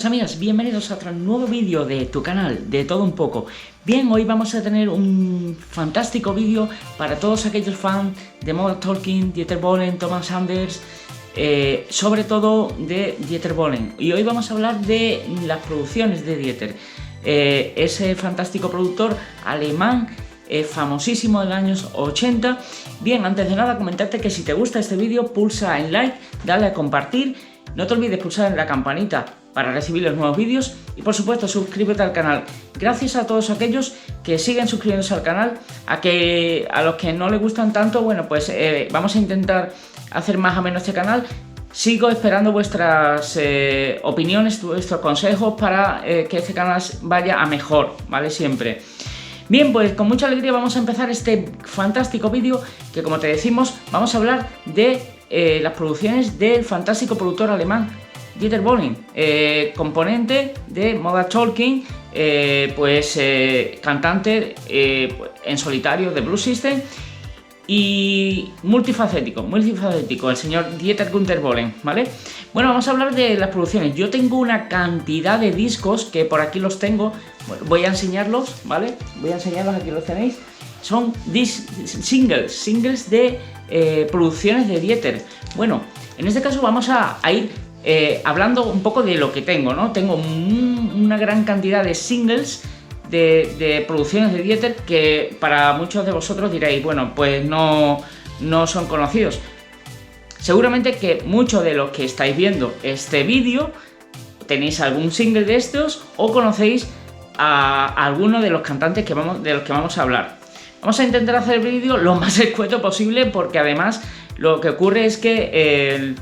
Amigas, bienvenidos a otro nuevo vídeo de tu canal, de todo un poco. Bien, hoy vamos a tener un fantástico vídeo para todos aquellos fans de Modern Talking, Dieter Bohlen, Thomas Anders, sobre todo de Dieter Bohlen. Y hoy vamos a hablar de las producciones de Dieter, ese fantástico productor alemán, famosísimo de los años 80. Bien, antes de nada comentarte que si te gusta este vídeo, pulsa en like, dale a compartir, no te olvides pulsar en la campanita para recibir los nuevos vídeos y por supuesto suscríbete al canal. Gracias a todos aquellos que siguen suscribiéndose al canal, a los que no les gustan tanto, bueno pues vamos a intentar hacer más ameno este canal. Sigo esperando vuestras opiniones, vuestros consejos para que este canal vaya a mejor, ¿vale? Siempre. Bien, pues con mucha alegría vamos a empezar este fantástico vídeo que, como te decimos, vamos a hablar de las producciones del fantástico productor alemán Dieter Bohlen, componente de Modern Talking, cantante en solitario de Blue System y multifacético, el señor Dieter Günther Bohlen, ¿vale? Bueno, vamos a hablar de las producciones. Yo tengo una cantidad de discos que por aquí los tengo, bueno, voy a enseñarlos, ¿vale? Voy a enseñarlos, aquí los tenéis. Son singles de producciones de Dieter. Bueno, en este caso vamos a ir hablando un poco de lo que tengo, ¿no? Tengo una gran cantidad de singles de producciones de Dieter que para muchos de vosotros diréis, bueno, pues no son conocidos. Seguramente que muchos de los que estáis viendo este vídeo tenéis algún single de estos o conocéis a alguno de los cantantes de los que vamos a hablar. Vamos a intentar hacer el vídeo lo más escueto posible porque además lo que ocurre es que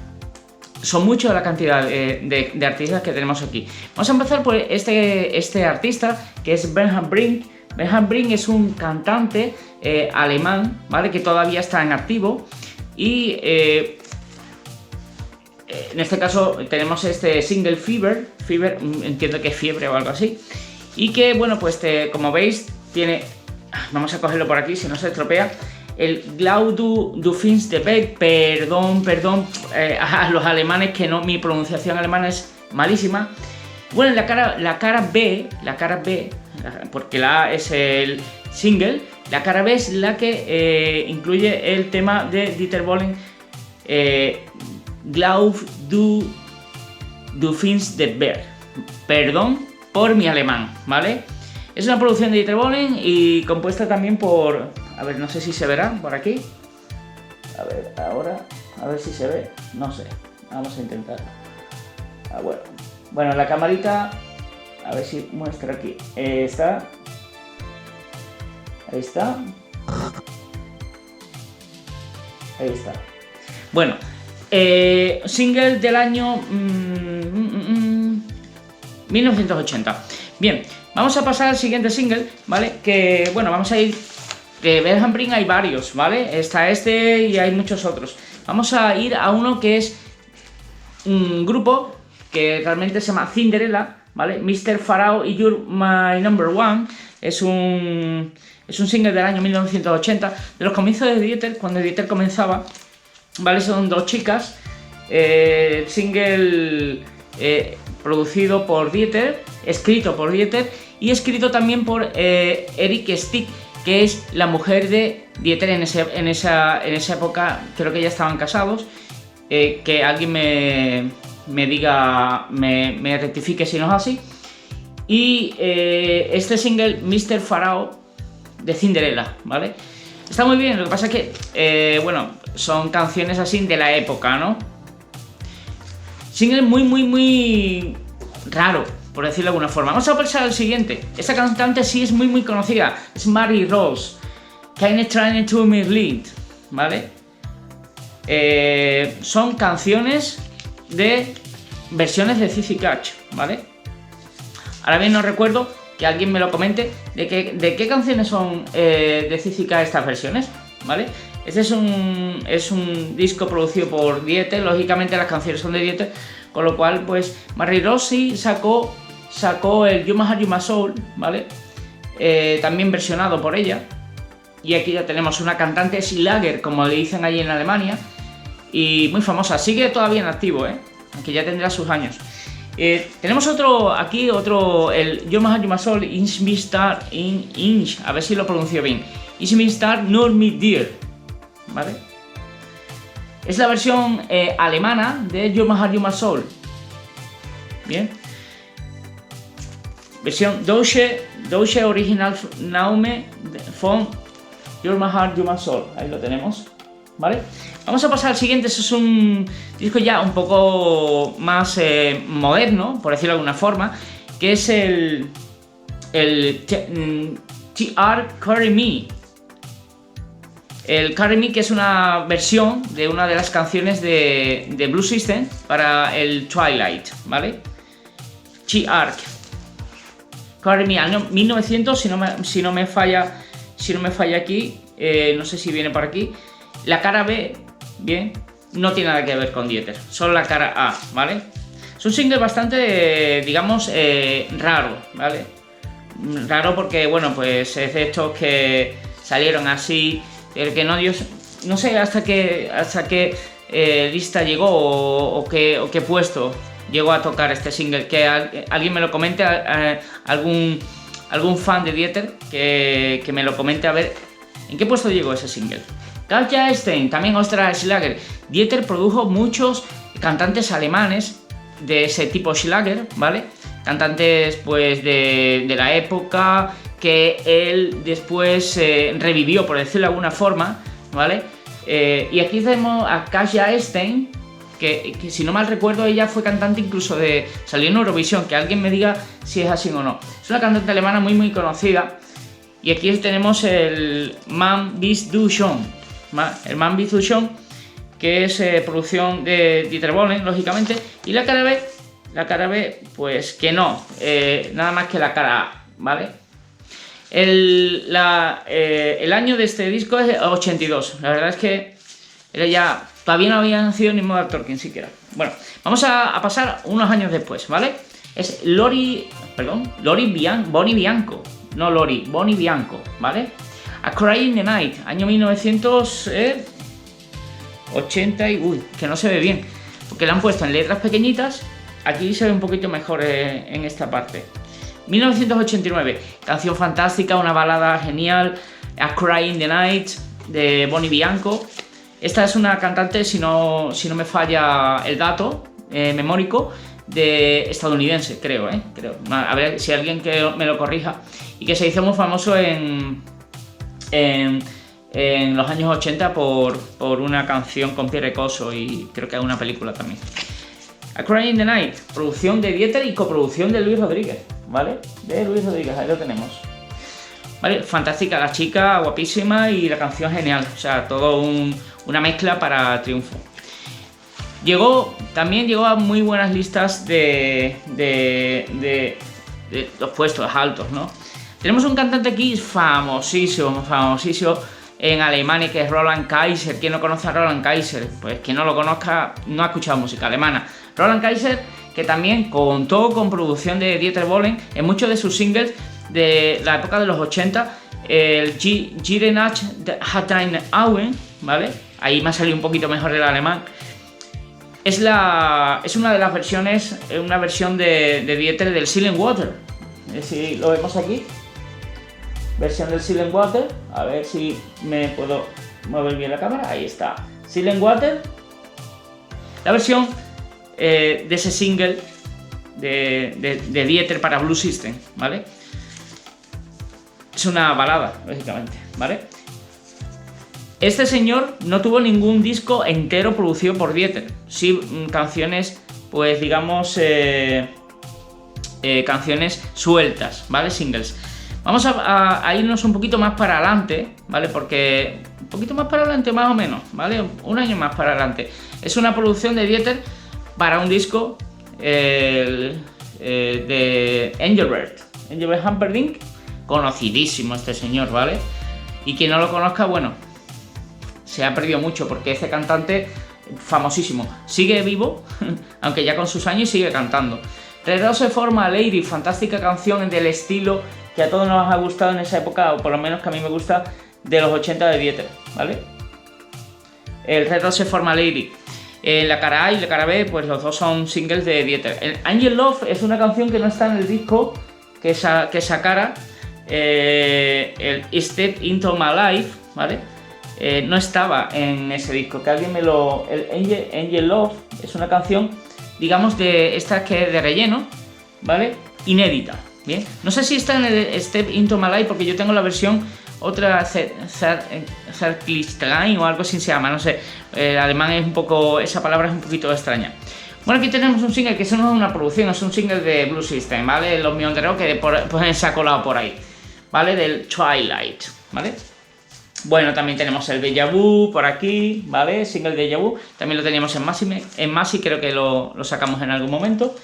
son muchos la cantidad de artistas que tenemos aquí. Vamos a empezar por este artista que es Bernhard Brink. Bernhard Brink es un cantante alemán, ¿vale? Que todavía está en activo y en este caso tenemos este single Fever, entiendo que es fiebre o algo así, y que bueno pues como veis tiene, vamos a cogerlo por aquí si no se estropea, el Glau du findest die Welt, perdón a los alemanes que no, mi pronunciación alemana es malísima. Bueno, la cara B, porque la A es el single, la cara B es la que incluye el tema de Dieter Bohlen, Glau du findest die Welt. Perdón por mi alemán, ¿vale? Es una producción de Dieter Bohlen y compuesta también por... A ver, no sé si se verá por aquí. A ver, ahora, a ver si se ve. No sé, vamos a intentar. Bueno, la camarita, a ver si muestra aquí. Está. Ahí está. Ahí está. Bueno, single del año 1980. Bien, vamos a pasar al siguiente single, ¿vale? Que, bueno, vamos a ir... De Bernhard Brink hay varios, ¿vale? Está este y hay muchos otros. Vamos a ir a uno que es un grupo que realmente se llama Cinderella, ¿vale? Mr. Pharaoh y You're My Number One. Es un single del año 1980, de los comienzos de Dieter, cuando Dieter comenzaba, ¿vale? Son dos chicas. Single producido por Dieter, escrito por Dieter y escrito también por Eric Stick, que es la mujer de Dieter en esa época. Creo que ya estaban casados. Que alguien me diga, me rectifique si no es así. Y este single, Mr. Pharaoh de Cinderella, ¿vale? Está muy bien, lo que pasa es que, bueno, son canciones así de la época, ¿no? Single muy raro, por decirlo de alguna forma. Vamos a pasar al siguiente. Esta cantante sí es muy conocida. Es Marie Rose. Keine Tränen to mir Lied, ¿vale? Son canciones de versiones de Sissy Catch, ¿vale? Ahora bien no recuerdo, que alguien me lo comente, de qué canciones son de Sissy Catch estas versiones, ¿vale? Este es un disco producido por Dieter. Lógicamente las canciones son de Dieter, con lo cual pues Marie Rose sí sacó el You My Heart, You My Soul, ¿vale? También versionado por ella. Y aquí ya tenemos una cantante Schlager, como le dicen allí en Alemania, y muy famosa. Sigue todavía en activo, aunque ya tendrá sus años. Tenemos aquí otro, el Your Heart, Your Soul, Inch Me Star, Inch, a ver si lo pronuncio bien. Inch Me Star, Nur Me Dear, ¿vale? Es la versión alemana de Your Heart, Your Soul. Bien. Versión Deutsche Original Naume von Your Heart, Your Soul. Ahí lo tenemos, ¿vale? Vamos a pasar al siguiente. Eso es un disco ya un poco más moderno, por decirlo de alguna forma, que es el TR Carry Me. El Carry Me, que es una versión de una de las canciones de Blue System para el Twilight, ¿vale? TR Carry Me, año 1900, si no me falla aquí, no sé si viene por aquí. La cara B, bien, no tiene nada que ver con Dieter, solo la cara A, ¿vale? Es un single bastante, digamos, raro, ¿vale? Raro porque, bueno, pues es de estos que salieron así, el que no sé hasta qué lista llegó o qué puesto llegó a tocar este single, que alguien me lo comente, algún fan de Dieter que me lo comente a ver en qué puesto llegó ese single. Katja Stein, también Ostra Schlager. Dieter produjo muchos cantantes alemanes de ese tipo Schlager, ¿vale? Cantantes pues de la época que él después revivió, por decirlo de alguna forma, ¿vale? Y aquí tenemos a Katja Stein, que si no mal recuerdo ella fue cantante incluso salió en Eurovisión, que alguien me diga si es así o no. Es una cantante alemana muy conocida. Y aquí tenemos el Man Bist Du Schon. El Man Bist Du Schon, que es producción de Dieter Bohlen, lógicamente. Y la cara B, pues que no, nada más que la cara A, ¿vale? El año de este disco es 82. La verdad es que todavía no había nacido ni Modern Talking siquiera. Bueno, vamos a pasar unos años después, ¿vale? Es Bonnie Bianco. No Lori, Bonnie Bianco, ¿vale? A Cry in the Night, año 1980 y... Uy, que no se ve bien, porque la han puesto en letras pequeñitas. Aquí se ve un poquito mejor en esta parte. 1989, canción fantástica, una balada genial, A Cry in the Night, de Bonnie Bianco. Esta es una cantante, si no me falla el dato memórico, de estadounidense, creo. A ver si alguien que me lo corrija. Y que se hizo muy famoso en los años 80 por una canción con Pierre Cosso y creo que hay una película también. A Cry in the Night, producción de Dieter y coproducción de Luis Rodríguez, ¿vale? De Luis Rodríguez, ahí lo tenemos. Vale, fantástica la chica, guapísima y la canción genial, o sea, todo una mezcla para triunfo. También llegó a muy buenas listas de los puestos altos, ¿no? Tenemos un cantante aquí famosísimo en Alemania, que es Roland Kaiser. ¿Quién no conoce a Roland Kaiser? Pues quien no lo conozca no ha escuchado música alemana. Roland Kaiser, que también contó con producción de Dieter Bohlen en muchos de sus singles de la época de los 80, el Jede Nacht hat ein Augen, ¿vale? Ahí me ha salido un poquito mejor el alemán. Es una de las versiones, una versión de Dieter del Silent Water. Si lo vemos aquí. Versión del Silent Water. A ver si me puedo mover bien la cámara. Ahí está. Silent Water. La versión de ese single de Dieter para Blue System, ¿vale? Es una balada, lógicamente, ¿vale? Este señor no tuvo ningún disco entero producido por Dieter. Sí, canciones, pues digamos, canciones sueltas, ¿vale? Singles. Vamos a irnos un poquito más para adelante, ¿vale? Porque un poquito más para adelante más o menos, ¿vale? Un año más para adelante. Es una producción de Dieter para un disco de Engelbert Humperdinck, conocidísimo este señor, ¿vale? Y quien no lo conozca, bueno, se ha perdido mucho porque este cantante famosísimo sigue vivo, aunque ya con sus años sigue cantando. Redose Forma Lady, fantástica canción del estilo que a todos nos ha gustado en esa época, o por lo menos que a mí me gusta, de los 80 de Dieter, ¿vale? El Redose Forma Lady. La cara A y la cara B, pues los dos son singles de Dieter. El Angel Love es una canción que no está en el disco que sacara el Step Into My Life, ¿vale? No estaba en ese disco, que alguien me lo... El Angel Love es una canción, digamos, de esta que es de relleno, ¿vale? Inédita, ¿bien? No sé si está en el Step Into My Life porque yo tengo la versión otra Zerklistline o algo así se llama, no sé. El alemán es un poco... esa palabra es un poquito extraña. Bueno, aquí tenemos un single que eso no es una producción, es un single de Blue System, ¿vale? Los mionderos que pues, se ha colado por ahí, ¿vale? Del Twilight, ¿vale? Bueno, también tenemos el Deja Vu por aquí, ¿vale? Single Deja Vu, también lo teníamos en Masi, creo que lo sacamos en algún momento.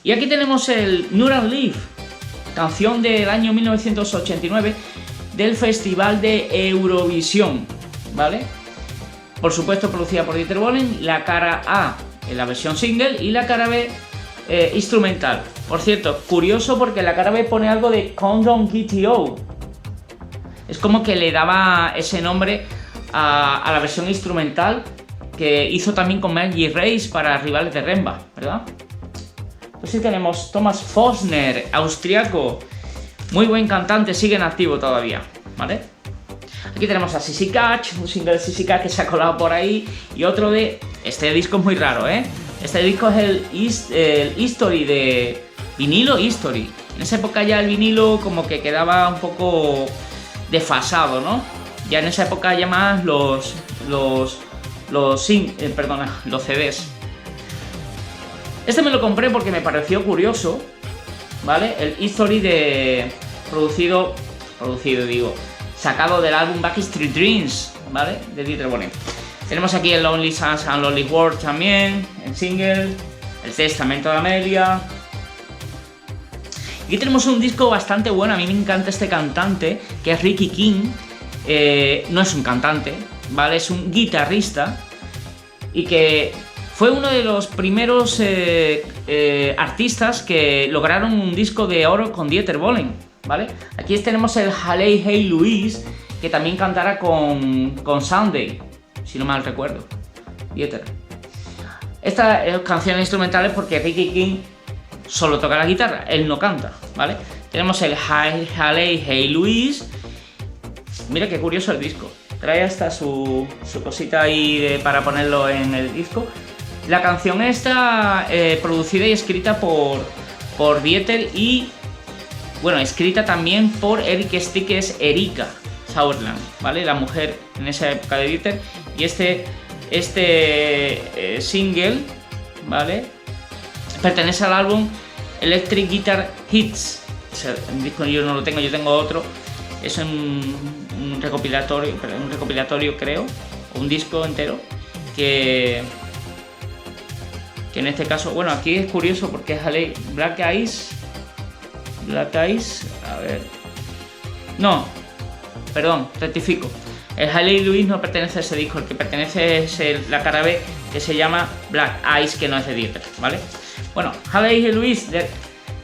Y aquí tenemos el Neural Leaf, canción del año 1989 del Festival de Eurovisión, ¿vale? Por supuesto producida por Dieter Bohlen, la cara A en la versión single y la cara B instrumental. Por cierto, curioso porque la cara B pone algo de Countdown GTO. Es como que le daba ese nombre a la versión instrumental que hizo también con Maggie Reis para Rivales de Remba, ¿verdad? Pues sí tenemos Thomas Fosner, austriaco, muy buen cantante, sigue en activo todavía, ¿vale? Aquí tenemos a Sissy Catch, un single de Sissy Catch que se ha colado por ahí, y otro de... Este disco es muy raro, ¿eh? Este disco es el History de vinilo History. En esa época ya el vinilo como que quedaba un poco desfasado, ¿no? Ya en esa época ya más los CDs. Este me lo compré porque me pareció curioso, ¿vale? El History sacado del álbum Backstreet Dreams, ¿vale? De Dieter Bohlen. Tenemos aquí el Lonely Suns and Lonely World también, en single, el Testamento de Amelia. Aquí tenemos un disco bastante bueno, a mí me encanta este cantante, que es Ricky King. No es un cantante, ¿vale? Es un guitarrista y que fue uno de los primeros artistas que lograron un disco de oro con Dieter Bohlen, ¿vale? Aquí tenemos el Haley Hey Louise, que también cantará con Sunday, si no mal recuerdo, Dieter. Estas canciones instrumentales porque Ricky King solo toca la guitarra, él no canta, ¿vale? Tenemos el Haley Hey Louise. Mira qué curioso el disco. Trae hasta su cosita ahí para ponerlo en el disco. La canción está producida y escrita por Dieter y, bueno, escrita también por Eric Stickes, Erika Sauerland, ¿vale? La mujer en esa época de Dieter. Y este single, ¿vale? Pertenece al álbum Electric Guitar Hits. O sea, el disco yo no lo tengo, yo tengo otro. Es un recopilatorio creo, un disco entero que en este caso, bueno, aquí es curioso porque es Black Eyes, a ver, no, perdón, rectifico, el Haley Louise no pertenece a ese disco, el que pertenece es la cara B, que se llama Black Eyes, que no es de Dieter, ¿vale? Bueno, Haley Louise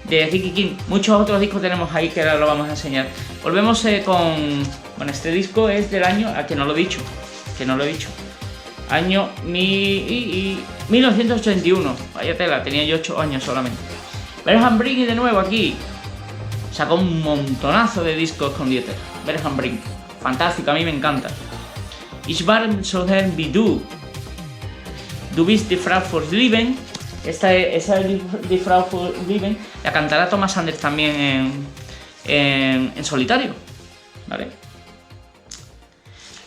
de Ricky King, muchos otros discos tenemos ahí que ahora lo vamos a enseñar. Volvemos con, bueno, este disco es del año, que no lo he dicho, año 1981, vaya tela, tenía yo 8 años solamente. Berhan Brink de nuevo aquí, sacó un montonazo de discos con Dieter. Berhan Brink, fantástico, a mí me encanta. Ich war so gern wie du, du bist die Frau fürs Leben. Esa es Die Frau fürs Leben, la cantará Thomas Anders también en solitario, ¿vale?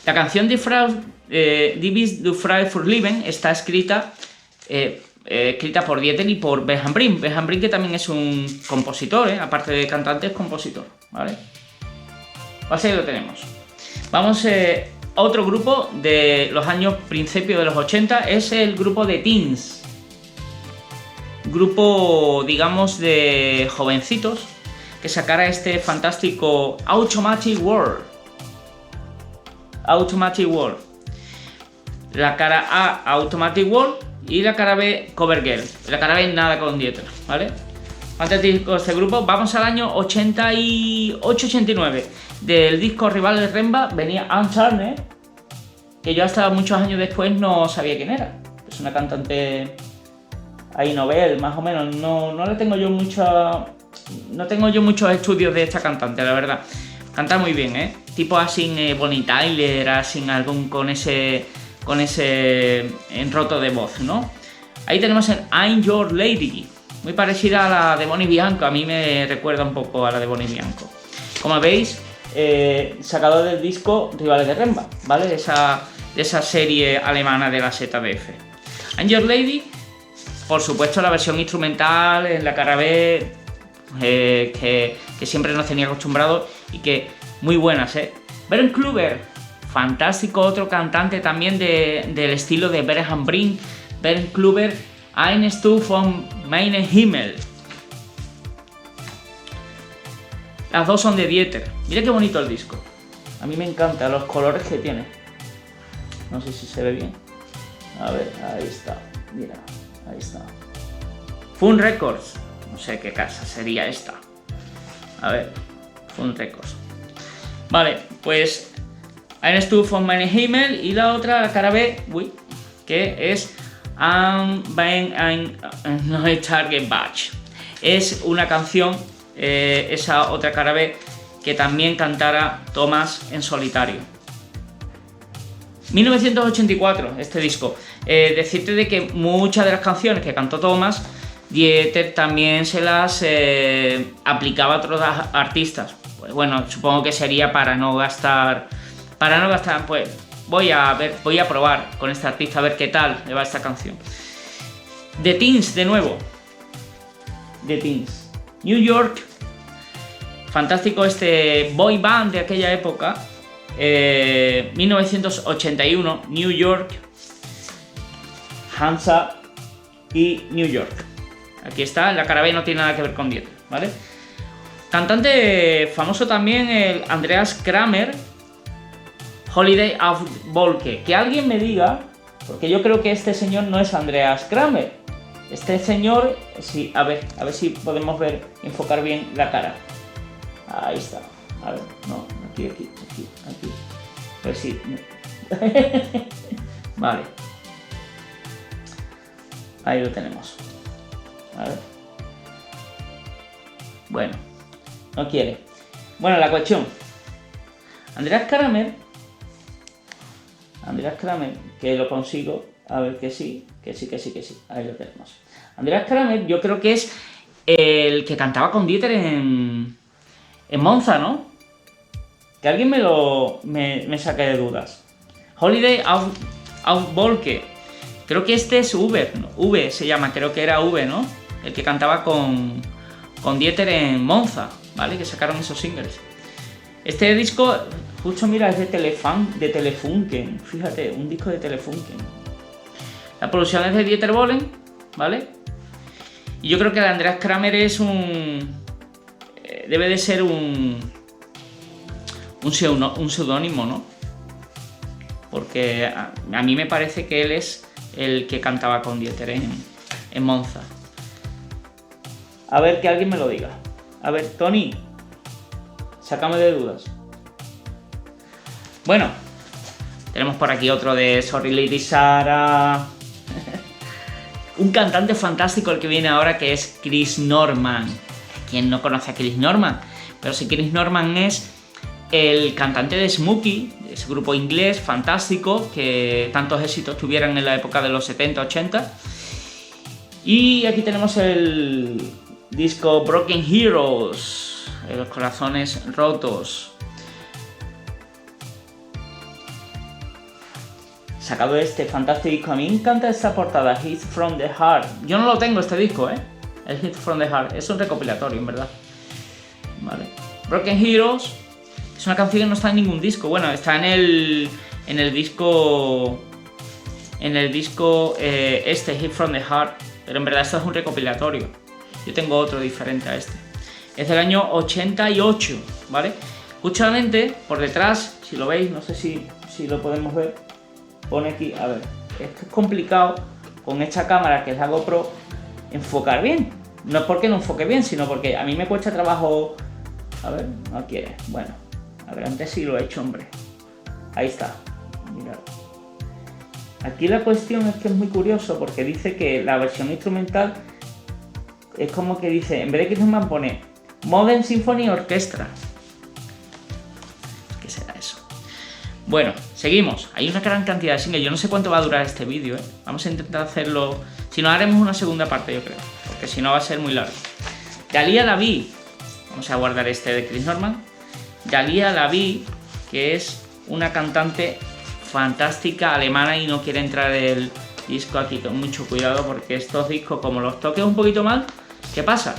La canción Die bist die Frau fürs Leben está escrita por Dieter y por Berhan Brink. Berhan Brink que también es un compositor, aparte de cantante es compositor, ¿vale? Así lo tenemos. Vamos a otro grupo de los años principios de los 80, es el grupo de Teens. Grupo, digamos, de jovencitos que sacara este fantástico Automatic World. La cara A, Automatic World, y la cara B, Cover Girl. La cara B, nada con Dieter, ¿vale? Fantástico este grupo. Vamos al año 88-89. Del disco Rival de Remba venía Anne Turner, que yo hasta muchos años después no sabía quién era. Es una cantante ahí novel, más o menos. No le tengo yo mucha... No tengo yo muchos estudios de esta cantante, la verdad. Canta muy bien, ¿eh? Tipo así Bonnie Tyler, así algún con ese enroto de voz, ¿no? Ahí tenemos en I'm Your Lady, muy parecida a la de Bonnie Bianco. A mí me recuerda un poco a la de Bonnie Bianco. Como veis, sacado del disco Rivales de Remba, ¿vale? De esa serie alemana de la ZDF. I'm Your Lady, por supuesto la versión instrumental en la cara B, que siempre nos tenía acostumbrados y que muy buenas, ¿eh? Bernd Kluber, fantástico, otro cantante también del estilo de Bernd Brink. Bernd Kluber, Eines du von meinem Himmel. Las dos son de Dieter. Mira qué bonito el disco. A mí me encantan los colores que tiene. No sé si se ve bien. A ver, ahí está. Mira, ahí está. Fun Records. No sé qué casa sería esta. A ver, Fun Records. Vale, pues Eines du von meinem Himmel y la otra, la cara B, que es Neue Target Batch. Es una canción, esa otra cara B, que también cantara Thomas en solitario. 1984, este disco. Decirte de que muchas de las canciones que cantó Thomas, Dieter también se las aplicaba a otros artistas. Pues bueno, supongo que sería para no gastar, pues voy a probar con este artista a ver qué tal le va esta canción. The Teens, de nuevo. The Teens. New York. Fantástico este boy band de aquella época. 1981, New York, Hansa y New York. Aquí está, la cara B no tiene nada que ver con Dieter, ¿vale? Cantante famoso también, el Andreas Kramer, Holiday auf Wolke. Que alguien me diga, porque yo creo que este señor no es Andreas Kramer. Este señor, sí, a ver si podemos enfocar bien la cara. Ahí está. A ver, no, aquí. A ver si... Vale. Ahí lo tenemos. A ver. Bueno, no quiere. Bueno, la cuestión. Andreas Kramer, que lo consigo. A ver que sí. Ahí lo tenemos. Andreas Kramer, yo creo que es el que cantaba con Dieter en Monza, ¿no? Que alguien me saque de dudas. Holiday auf Wolke. Creo que este es Uber, ¿no? V se llama, creo que era V, ¿no? El que cantaba con Dieter en Monza, ¿vale? Que sacaron esos singles. Este disco, justo mira, es de Telefunken. Fíjate, un disco de Telefunken. La producción es de Dieter Bohlen, ¿vale? Y yo creo que el Andreas Kramer es debe de ser un seudónimo, ¿no? Porque a mí me parece que él es el que cantaba con Dieter en Monza. A ver, que alguien me lo diga. A ver, Tony, sácame de dudas. Bueno, tenemos por aquí otro de Sorry Lady Sarah. Un cantante fantástico el que viene ahora, que es Chris Norman. ¿Quién no conoce a Chris Norman? Pero si Chris Norman es el cantante de Smokey, ese grupo inglés fantástico que tantos éxitos tuvieron en la época de los 70-80. Y aquí tenemos el disco Broken Heroes, los corazones rotos. Sacado de este fantástico disco. A mí me encanta esta portada, Hits from the Heart. Yo no lo tengo este disco, el Hits from the Heart. Es un recopilatorio, en verdad. Vale. Broken Heroes es una canción que no está en ningún disco. Bueno, está en el disco. Este, Hits from the Heart. Pero en verdad esto es un recopilatorio. Yo tengo otro diferente a este. Es del año 88, ¿vale? Justamente por detrás, si lo veis, no sé si lo podemos ver. Pone aquí, a ver, es complicado con esta cámara que es la GoPro enfocar bien. No es porque no enfoque bien, sino porque a mí me cuesta trabajo. A ver, no quiere. Bueno, a ver, antes sí lo he hecho, hombre. Ahí está, mirad. Aquí la cuestión es que es muy curioso porque dice que la versión instrumental es como que dice, en vez de Chris Norman pone Modern Symphony Orchestra. ¿Qué será eso? Bueno, seguimos. Hay una gran cantidad de singles. Yo no sé cuánto va a durar este vídeo, ¿eh? Vamos a intentar hacerlo. Si no, haremos una segunda parte, yo creo. Porque si no va a ser muy largo. Dalia Lavi. Vamos a guardar este de Chris Norman. Dalia Lavi, que es una cantante fantástica alemana y no quiere entrar el disco aquí con mucho cuidado porque estos discos, como los toques un poquito mal, ¿qué pasa?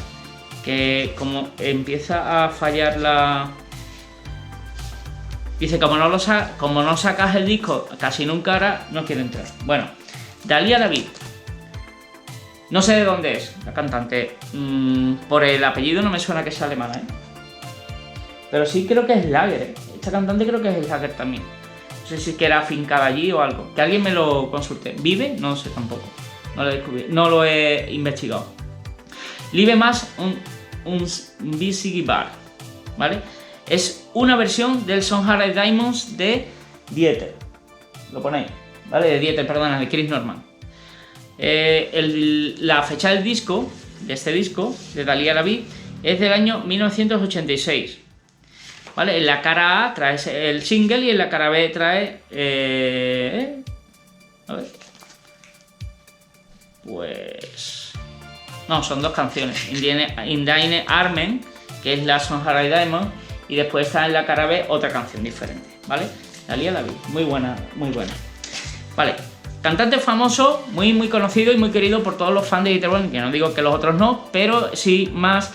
Que como empieza a fallar la... Dice, como no sacas el disco casi nunca ahora, no quiere entrar. Bueno, Dalia Lavi. No sé de dónde es la cantante. Por el apellido no me suena que sea alemana, ¿eh? Pero sí creo que es Lager, ¿eh? Esta cantante creo que es Lager también. No sé si es que era afincada allí o algo. Que alguien me lo consulte. ¿Vive? No sé tampoco. No lo he descubierto. No lo he investigado. Live más un Bar, ¿vale? Es una versión del Songheart Diamonds de Dieter. Lo ponéis, ¿vale? De Dieter, perdona, de Chris Norman. La fecha del disco, de este disco, de Dalia Lavi, es del año 1986. ¿Vale? En la cara A trae el single y en la cara B trae... a ver. Pues... No, son dos canciones. Indine Armen, que es la Songheart Diamond, y después está en la cara B otra canción diferente, ¿vale? Dalia Lavi, muy buena, muy buena. Vale, cantante famoso, muy conocido y muy querido por todos los fans de Dieter Bohlen, que no digo que los otros no, pero sí más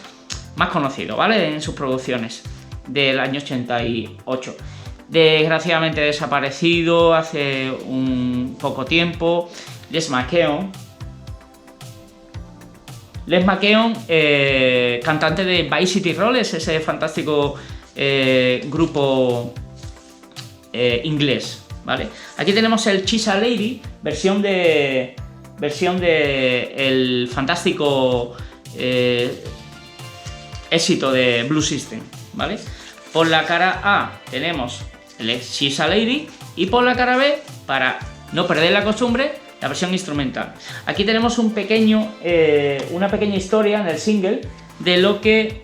conocido, ¿vale? En sus producciones del año 88. Desgraciadamente desaparecido hace un poco tiempo. Les McKeown, cantante de Vice City Rollers, ese fantástico grupo inglés, ¿vale? Aquí tenemos el She's a Lady, versión de el fantástico éxito de Blue System, ¿vale? Por la cara A tenemos el She's a Lady y por la cara B, para no perder la costumbre, la versión instrumental. Aquí tenemos una pequeña historia en el single de lo que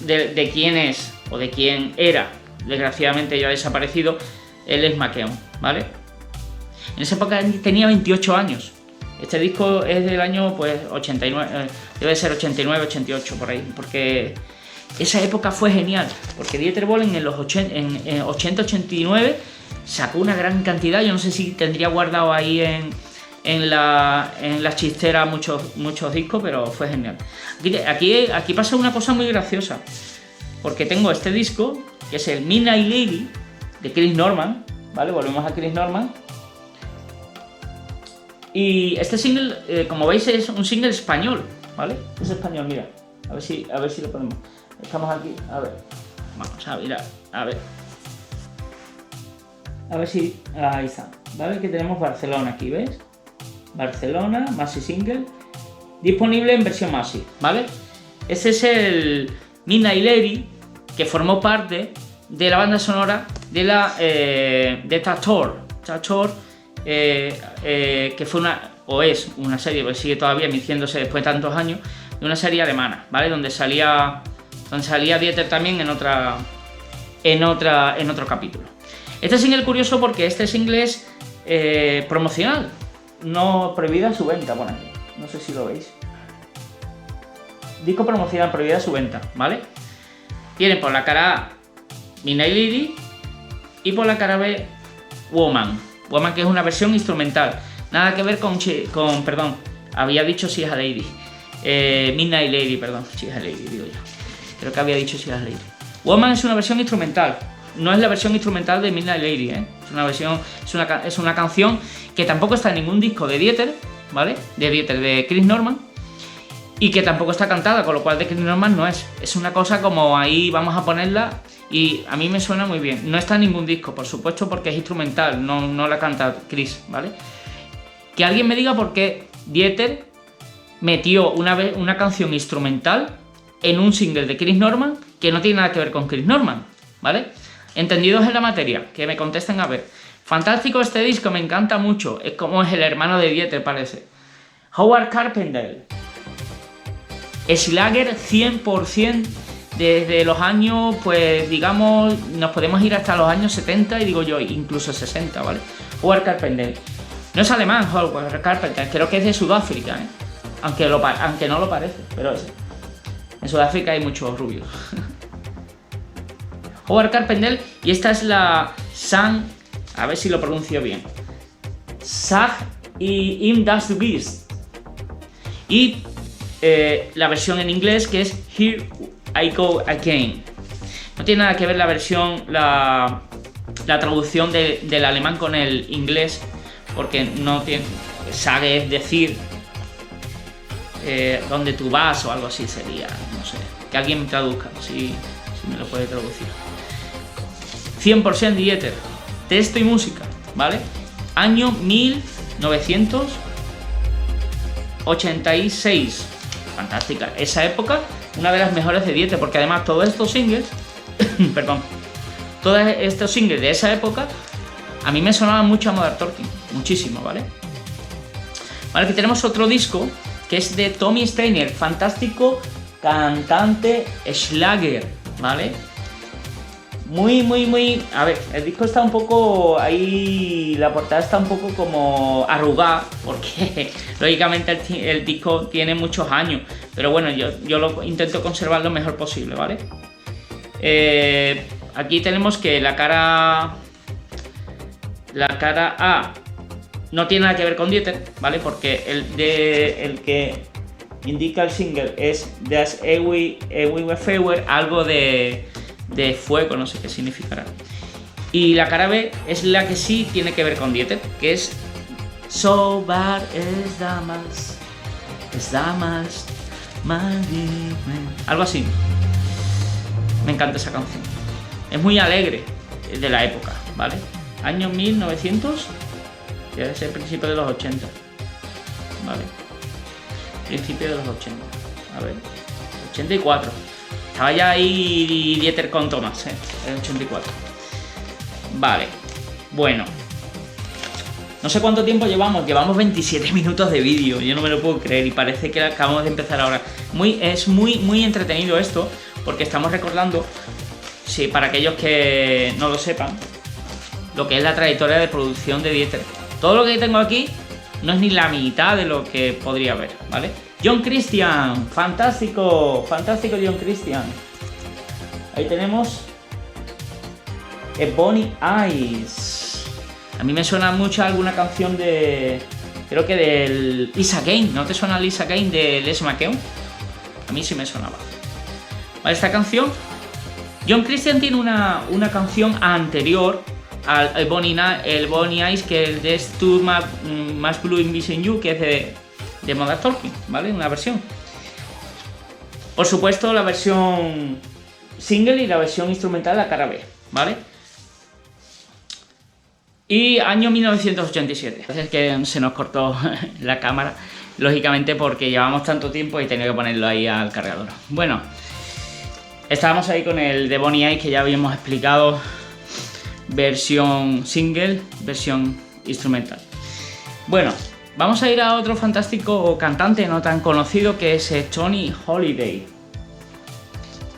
de quién es o de quién era, desgraciadamente ya desaparecido, el Les McKeown, ¿vale? En esa época tenía 28 años. Este disco es del año pues 89, debe ser 89, 88 por ahí, porque esa época fue genial, porque Dieter Bohlen en los 80-89 sacó una gran cantidad. Yo no sé si tendría guardado ahí en la chistera muchos discos, pero fue genial. Aquí pasa una cosa muy graciosa, porque tengo este disco, que es el Midnight Lady, de Chris Norman, ¿vale? Volvemos a Chris Norman. Y este single, como veis, es un single español, ¿vale? Es español, mira. A ver si lo podemos. Estamos aquí, a ver. Vamos a mirar, a ver. A ver si... Ahí está, ¿vale? Que tenemos Barcelona aquí, ¿ves? Barcelona, Maxi Single. Disponible en versión Maxi, ¿vale? Ese es el Midnight Lady, que formó parte de la banda sonora de de Tator. Tator, que fue es una serie, porque sigue todavía emitiéndose después de tantos años, de una serie alemana, ¿vale? Donde salía Dieter también en otro capítulo. Este single es curioso porque este single es promocional, no prohibida su venta, por aquí. No sé si lo veis. Disco promocional, prohibida su venta, ¿vale? Tiene por la cara A Midnight Lady y por la cara B Woman, que es una versión instrumental. Nada que ver con perdón, había dicho She's a Lady. Midnight Lady, perdón, She's a Lady, digo yo. Creo que había dicho She's a Lady. Woman es una versión instrumental. No es la versión instrumental de Midnight Lady, ¿eh? Es una canción que tampoco está en ningún disco de Dieter, ¿vale? De Chris Norman, y que tampoco está cantada, con lo cual de Chris Norman no es. Es una cosa como ahí vamos a ponerla y a mí me suena muy bien. No está en ningún disco, por supuesto, porque es instrumental, no la canta Chris, ¿vale? Que alguien me diga por qué Dieter metió una canción instrumental en un single de Chris Norman que no tiene nada que ver con Chris Norman, ¿vale? Entendidos en la materia, que me contesten a ver. Fantástico este disco, me encanta mucho. Es como es el hermano de Dieter, parece. Howard Carpendale. Schlager 100%. Desde los años, pues digamos, nos podemos ir hasta los años 70 y digo yo, incluso 60, ¿vale? Howard Carpendale. No es alemán, Howard Carpendale, creo que es de Sudáfrica, ¿eh? Aunque no lo parece, pero es. En Sudáfrica hay muchos rubios. Howard Carpendale, y esta es la Sang, a ver si lo pronuncio bien. Sag y Im das du bist. Y la versión en inglés que es Here I Go Again. No tiene nada que ver la versión, la traducción del alemán con el inglés, porque no tiene. Sage es decir dónde tú vas o algo así sería, no sé. Que alguien me traduzca, si me lo puede traducir. 100% Dieter, texto y música, ¿vale? Año 1986. Fantástica. Esa época, una de las mejores de Dieter, porque además todos estos singles, perdón, todos estos singles de esa época, a mí me sonaban mucho a Modern Talking, muchísimo, ¿vale? Vale, aquí tenemos otro disco, que es de Tommy Steiner, fantástico cantante Schlager, ¿vale? Muy... A ver, el disco está un poco ahí, la portada está un poco como arrugada, porque lógicamente el disco tiene muchos años, pero bueno, yo lo intento conservar lo mejor posible, ¿vale? Aquí tenemos que la cara A no tiene nada que ver con Dieter, ¿vale? Porque el que indica el single es Das Ewige Feuer, algo de fuego, no sé qué significará. Y la cara B es la que sí tiene que ver con Dieter, que es So bad es damals, algo así. Me encanta esa canción. Es muy alegre, de la época, ¿vale? Año 1900, debe ser principio de los 80, ¿vale? Principio de los 80, a ver, 84. Estaba ya ahí Dieter con Thomas, el 84. Vale, bueno. No sé cuánto tiempo llevamos 27 minutos de vídeo, yo no me lo puedo creer y parece que acabamos de empezar ahora. Es muy entretenido esto, porque estamos recordando, sí, para aquellos que no lo sepan, lo que es la trayectoria de producción de Dieter. Todo lo que tengo aquí no es ni la mitad de lo que podría haber, ¿vale? John Christian, fantástico John Christian. Ahí tenemos Bonnie Eyes. A mí me suena mucho alguna canción de, creo que del Lisa Kane. ¿No te suena Lisa Kane de Les McKeown? A mí sí me sonaba. Vale, esta canción, John Christian tiene una canción anterior al Bonnie Eyes, que es de Stu Más Blue in Vision You, que es de Modern Talking, ¿vale? Una versión. Por supuesto, la versión single y la versión instrumental, la cara B, ¿vale? Y año 1987. Es que se nos cortó la cámara, lógicamente porque llevamos tanto tiempo y tenía que ponerlo ahí al cargador. Bueno, estábamos ahí con el de Bonnie Eyes, que ya habíamos explicado, versión single, versión instrumental. Bueno, vamos a ir a otro fantástico cantante no tan conocido, que es Tony Holiday.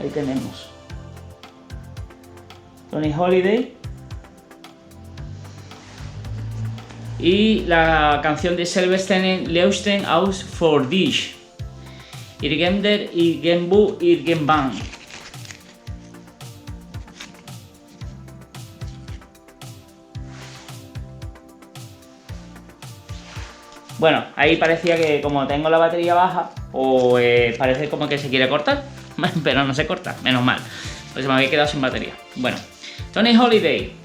Ahí tenemos Tony Holiday. Y la canción de Selbstständig Leuchten aus for dich. Irgendwer, irgendwo, irgendwann. Bueno, ahí parecía que como tengo la batería baja, o parece como que se quiere cortar, pero no se corta, menos mal, pues me había quedado sin batería. Bueno, Tony Holiday,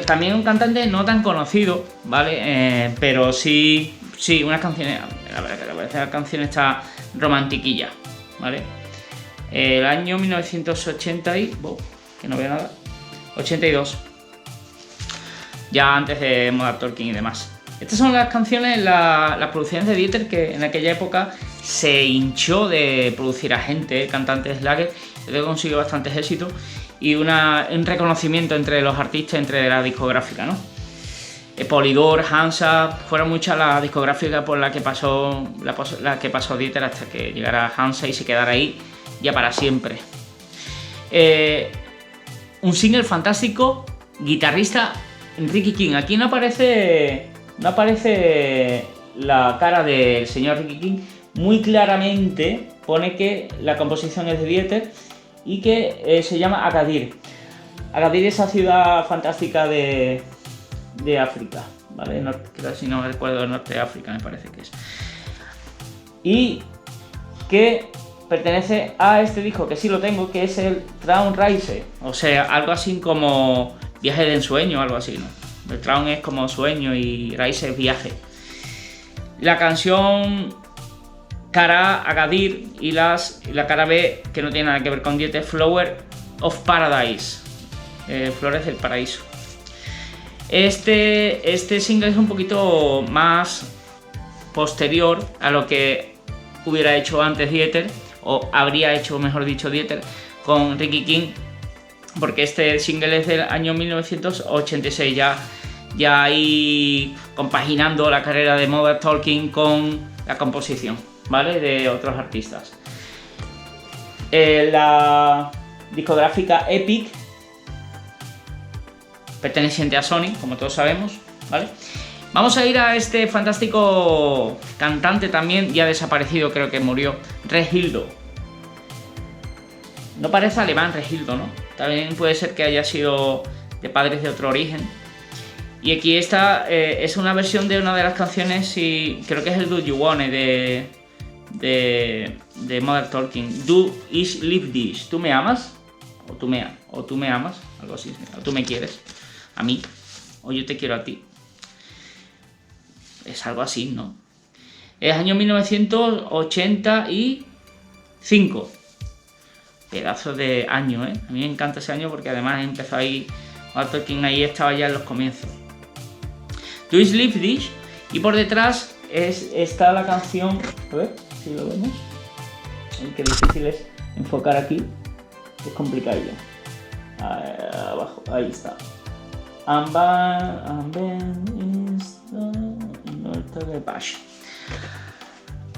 también un cantante no tan conocido, ¿vale? Pero sí, unas canciones, la verdad que la canción está romantiquilla, ¿vale? El año 1980 y... que no veo nada, 82, ya antes de Modern Talking y demás. Estas son las canciones, las producciones de Dieter, que en aquella época se hinchó de producir a gente, cantantes Slacker, que consiguió bastantes éxitos y un reconocimiento entre los artistas, entre la discográfica, ¿no? Polydor, Hansa, fueron muchas las discográficas por la que pasó Dieter hasta que llegara Hansa y se quedara ahí ya para siempre. Un single fantástico, guitarrista Ricky King. Aquí no aparece la cara del señor Ricky King. Muy claramente pone que la composición es de Dieter y que se llama Agadir. Agadir es esa ciudad fantástica de África, ¿vale? Si no recuerdo, el norte de África me parece que es. Y que pertenece a este disco, que sí lo tengo, que es el Traumreise, o sea, algo así como viaje de ensueño, algo así, ¿no? El Traum es como sueño y Reise es viaje. La canción cara A, Agadir, y la cara B, que no tiene nada que ver con Dieter, Flower of Paradise, Flores del Paraíso. Este single es un poquito más posterior a lo que hubiera hecho antes Dieter, o habría hecho, mejor dicho, Dieter con Ricky King, porque este single es del año 1986, ya ahí compaginando la carrera de Modern Talking con la composición, ¿vale? De otros artistas. La discográfica Epic, perteneciente a Sony, como todos sabemos, ¿vale? Vamos a ir a este fantástico cantante también, ya desaparecido, creo que murió, Regildo. No parece alemán Regildo, ¿no? También puede ser que haya sido de padres de otro origen. Y aquí esta es una versión de una de las canciones, y creo que es el Do You Want de Modern Talking. Do Is Live This. ¿Tú me amas? O tú me amas, algo así. O tú me quieres a mí, o yo te quiero a ti. Es algo así, ¿no? Es año 1985. Pedazo de año, ¿eh? A mí me encanta ese año porque además empezó ahí, Talking ahí estaba ya en los comienzos. Do You Live This, y por detrás está la canción, a ver si lo vemos. Qué difícil es enfocar aquí, es complicado ya. Abajo, ahí está.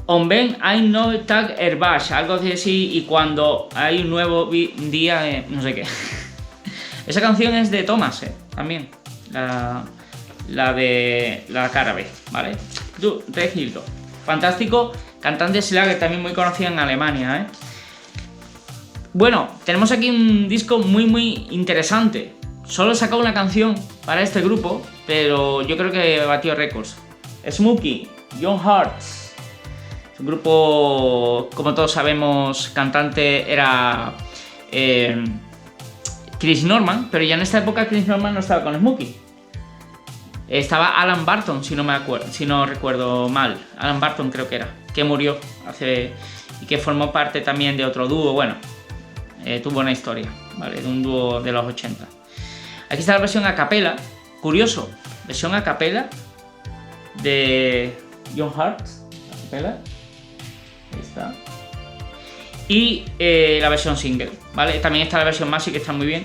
On Ben I no tag Herbash, algo así, y cuando hay un nuevo día, no sé qué. Esa canción es de Thomas, también, la de la cara B, ¿vale? Regildo, fantástico, cantante Slager, también muy conocido en Alemania, Bueno, tenemos aquí un disco muy interesante. Solo he sacado una canción para este grupo, pero yo creo que batió récords. Smokey, Young Hearts. Es un grupo, como todos sabemos, cantante era Chris Norman, pero ya en esta época Chris Norman no estaba con Smokey. Estaba Alan Barton, si no recuerdo mal. Alan Barton creo que era, que murió y que formó parte también de otro dúo. Bueno, tuvo una historia, ¿vale? De un dúo de los 80. Aquí está la versión a capela, curioso, versión a capela de Young Hearts, a capela, ahí está. Y la versión single, ¿vale? También está la versión maxi, que está muy bien.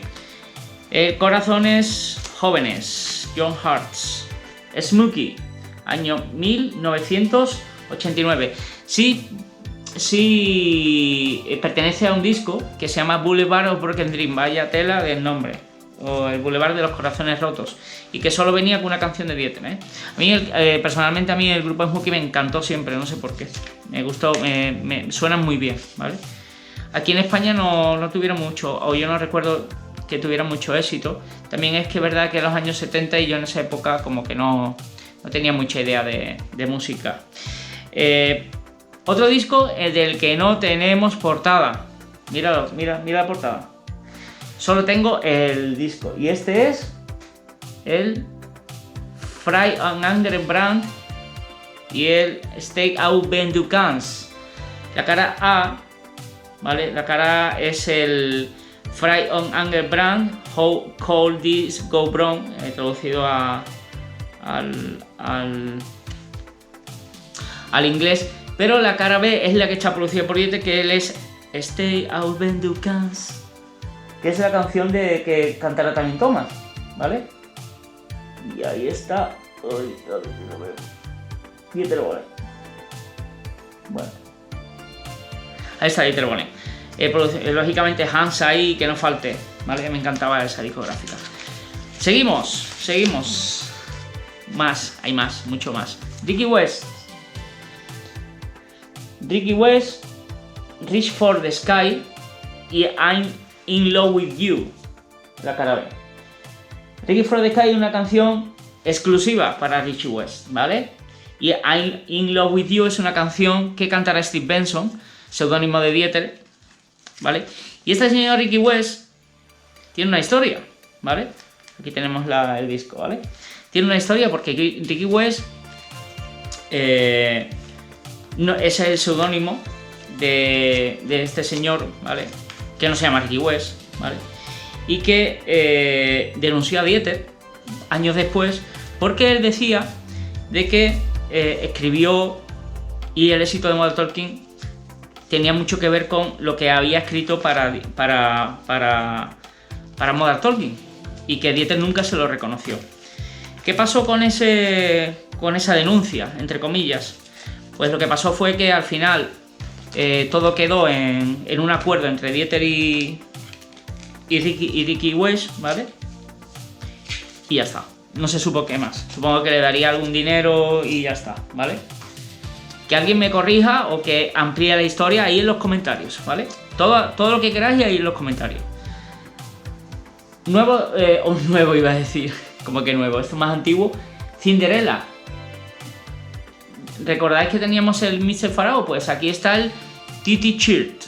Corazones jóvenes, Young Hearts, Smokey, año 1989. Sí, pertenece a un disco que se llama Boulevard of Broken Dream, vaya tela del nombre, o el Boulevard de los Corazones Rotos, y que solo venía con una canción de Dieter, A mí, personalmente, el grupo Smokey me encantó siempre, no sé por qué. Me gustó, me suenan muy bien, ¿vale? Aquí en España no tuvieron mucho, o yo no recuerdo que tuvieran mucho éxito. También es que es verdad que en los años 70 y yo en esa época como que no tenía mucha idea de música. Otro disco del que no tenemos portada. Míralo, mira la portada. Solo tengo el disco, y este es el Fry on Anger Brand y el Stake Out Ben Ducans. La cara A, ¿vale? La cara A es el Fry on Anger Brand, How Cold This Go Wrong, traducido al inglés. Pero la cara B es la que está producida por Dieter, que él es Stay Out When You Can, que es la canción de que cantará también Thomas, ¿vale? Y ahí está. Ay, a ver si lo veo. Dieter Bohlen. Bueno. Ahí está Dieter Bohlen. Lógicamente Hans ahí, que no falte, ¿vale? Me encantaba esa discográfica. Seguimos. Más, hay más, mucho más. Ricky West, Reach for the Sky y I'm in Love with You, la cara B. Reach for the Sky es una canción exclusiva para Richie West, ¿vale? Y I'm in Love with You es una canción que cantará Steve Benson, seudónimo de Dieter, ¿vale? Y este señor Ricky West tiene una historia, ¿vale? Aquí tenemos el disco, ¿vale? Tiene una historia porque Ricky West no, es el seudónimo de este señor, ¿vale? Que no se llama Ricky West, ¿vale? Y que denunció a Dieter años después porque él decía de que escribió y el éxito de Modern Talking tenía mucho que ver con lo que había escrito para Modern Talking y que Dieter nunca se lo reconoció. ¿Qué pasó con esa denuncia, entre comillas? Pues lo que pasó fue que al final todo quedó en un acuerdo entre Dieter y Ricky West, ¿vale? Y ya está. No se supo qué más. Supongo que le daría algún dinero y ya está, ¿vale? Que alguien me corrija o que amplíe la historia ahí en los comentarios, ¿vale? Todo lo que queráis ahí en los comentarios. Nuevo iba a decir. Como que nuevo, esto es más antiguo. Cinderella. ¿Recordáis que teníamos el Mr. Pharaoh? Pues aquí está el Titi Shirt.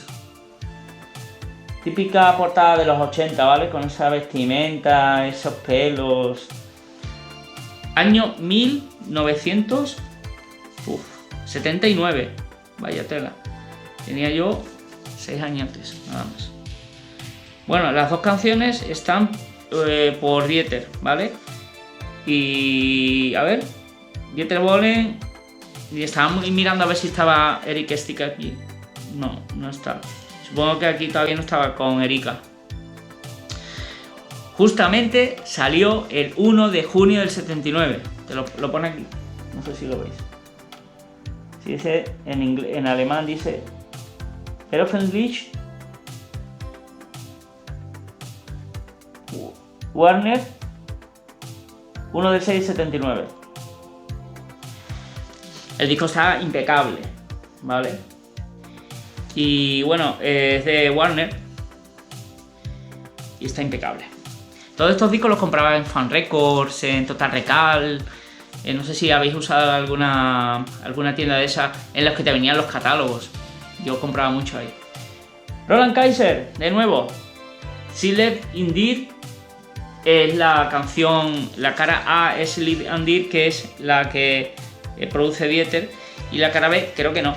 Típica portada de los 80, ¿vale? Con esa vestimenta, esos pelos. Año 1979. Vaya tela. Tenía yo 6 años antes, nada más. Bueno, las dos canciones están por Dieter, ¿vale? Y a ver, Dieter Bohlen. Y estábamos mirando a ver si estaba Eric Stick aquí. No está. Supongo que aquí todavía no estaba con Erika. Justamente salió el 1 de junio del 79. Te lo pone aquí. No sé si lo veis. Si dice en alemán dice Veröffentlicht Warner 1 del 6 del 79. El disco está impecable, ¿vale? Y bueno, es de Warner y está impecable. Todos estos discos los compraba en Fan Records, en Total Recall. No sé si habéis usado alguna tienda de esas en las que te venían los catálogos. Yo compraba mucho ahí. Roland Kaiser, de nuevo. She Lived in Deer es la canción, la cara A es Live and Deer, que es la que produce Dieter, y la cara B creo que no.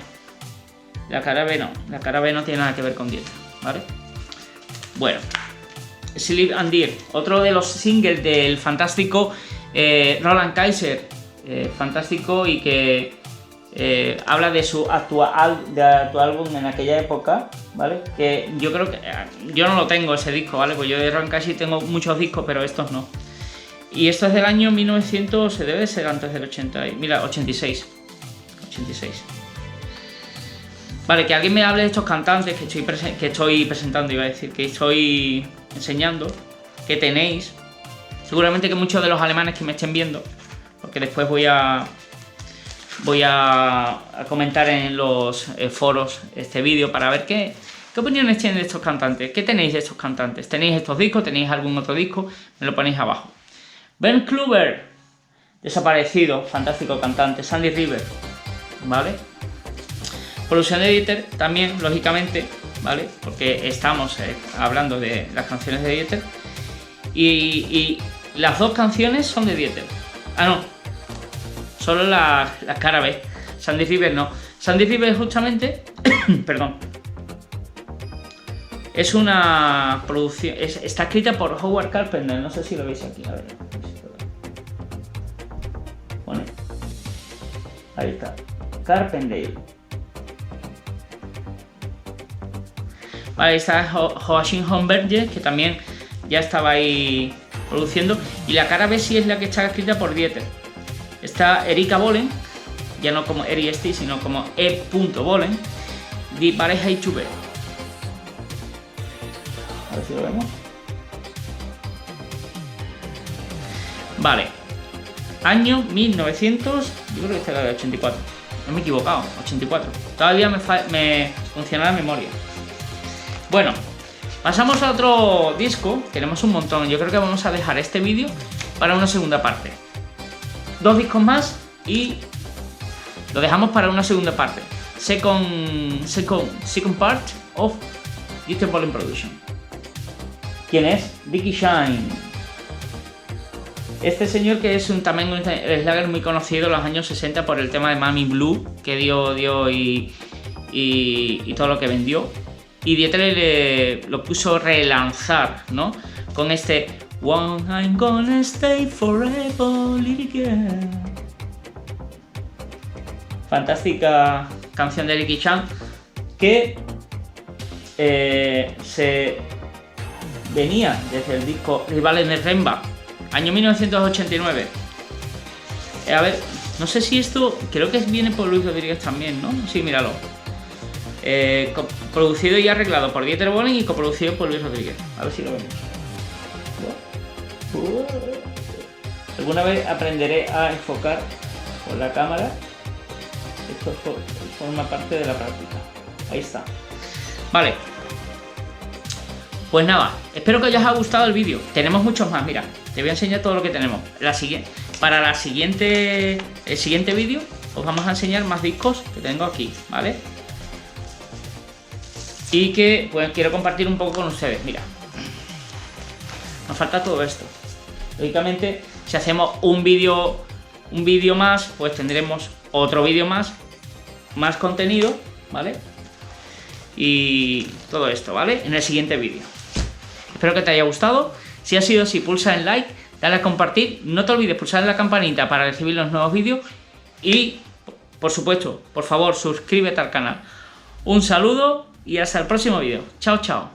La cara B no tiene nada que ver con Dieter, ¿vale? Bueno, Sleep and Deer, otro de los singles del fantástico Roland Kaiser, fantástico, y que habla de su actual álbum en aquella época, ¿vale? Que yo creo que yo no lo tengo ese disco, ¿vale? Pues yo de Roland Kaiser tengo muchos discos, pero estos no. Y esto es del año 1900, se debe ser antes del 80, mira, 86. Vale, que alguien me hable de estos cantantes que estoy presentando, iba a decir, que estoy enseñando, que tenéis. Seguramente que muchos de los alemanes que me estén viendo, porque después voy a comentar en los foros este vídeo para ver qué opiniones tienen de estos cantantes, qué tenéis de estos cantantes. ¿Tenéis estos discos? ¿Tenéis algún otro disco? Me lo ponéis abajo. Ben Kluver, desaparecido, fantástico cantante. Sandy River, ¿vale? Producción de Dieter también, lógicamente, ¿vale? Porque estamos hablando de las canciones de Dieter. Y las dos canciones son de Dieter. Ah, no. Solo la cara B. Sandy River no. Sandy River justamente... perdón. Es una producción... está escrita por Howard Carpenter. No sé si lo veis aquí. A ver. Pone. Ahí está. Carpenter. Vale, está Joachim Homberger, que también ya estaba ahí produciendo. Y la cara B sí es la que está escrita por Dieter. Está Erika Bolen, ya no como Eri Sti, sino como E.Bolen, de Pareja y Chube. A ver si lo vemos. Vale. Año 1900, yo creo que este era de 84. No me he equivocado, 84. Todavía me funciona la memoria. Bueno, pasamos a otro disco. Tenemos un montón. Yo creo que vamos a dejar este vídeo para una segunda parte. 2 discos más y lo dejamos para una segunda parte. Second part of Dieter Bohlen Production. ¿Quién es? Ricky Shine. Este señor que es también un slagger muy conocido en los años 60 por el tema de Mami Blue que dio y todo lo que vendió. Y Dieter lo puso relanzar, ¿no? Con este One I'm gonna stay forever, little girl. Fantástica canción de Ricky Chan que se venía desde el disco Rivales de Remba, año 1989. A ver, no sé si esto, creo que viene por Luis Rodríguez también, ¿no? Sí, míralo. Producido y arreglado por Dieter Bohlen y coproducido por Luis Rodríguez. A ver si lo vemos. Alguna vez aprenderé a enfocar con la cámara. Esto forma parte de la práctica. Ahí está. Vale. Pues nada, espero que os haya gustado el vídeo. Tenemos muchos más, mira. Te voy a enseñar todo lo que tenemos. Para el siguiente vídeo os vamos a enseñar más discos que tengo aquí, ¿vale? Y que pues quiero compartir un poco con ustedes. Mira, nos falta todo esto. Lógicamente, si hacemos un vídeo más, pues tendremos otro vídeo más contenido, ¿vale? Y todo esto, ¿vale? En el siguiente vídeo. Espero que te haya gustado. Si ha sido así, pulsa en like, dale a compartir. No te olvides pulsar en la campanita para recibir los nuevos vídeos. Y, por supuesto, por favor, suscríbete al canal. Un saludo y hasta el próximo vídeo. Chao, chao.